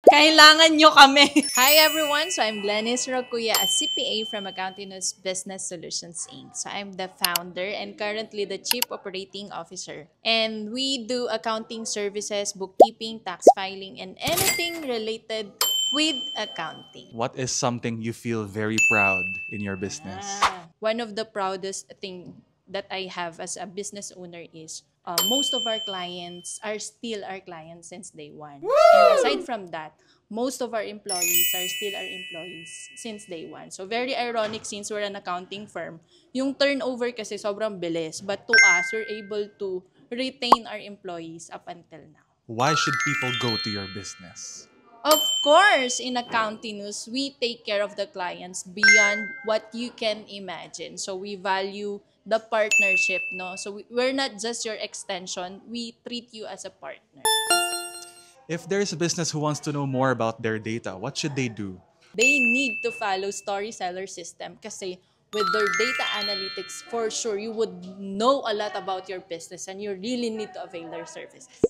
Kailangan nyo kami. Hi everyone, so I'm Glennis Rocuya, a CPA from Accountinus Business Solutions Inc. So I'm the founder and currently the Chief Operating Officer. And we do accounting services, bookkeeping, tax filing, and anything related with accounting. What is something you feel very proud in your business? One of the proudest thing that I have as a business owner is most of our clients are still our clients since day one. Woo! And aside from that, most of our employees are still our employees since day one. So very ironic since we're an accounting firm. Yung turnover kasi sobrang bilis. But to us, we're able to retain our employees up until now. Why should people go to your business? Of course, in Accountinus, we take care of the clients beyond what you can imagine. So we value the partnership, no? So we're not just your extension, we treat you as a partner. If there's a business who wants to know more about their data, what should they do? They need to follow Storyseller system kasi with their data analytics, for sure, you would know a lot about your business and you really need to avail their services.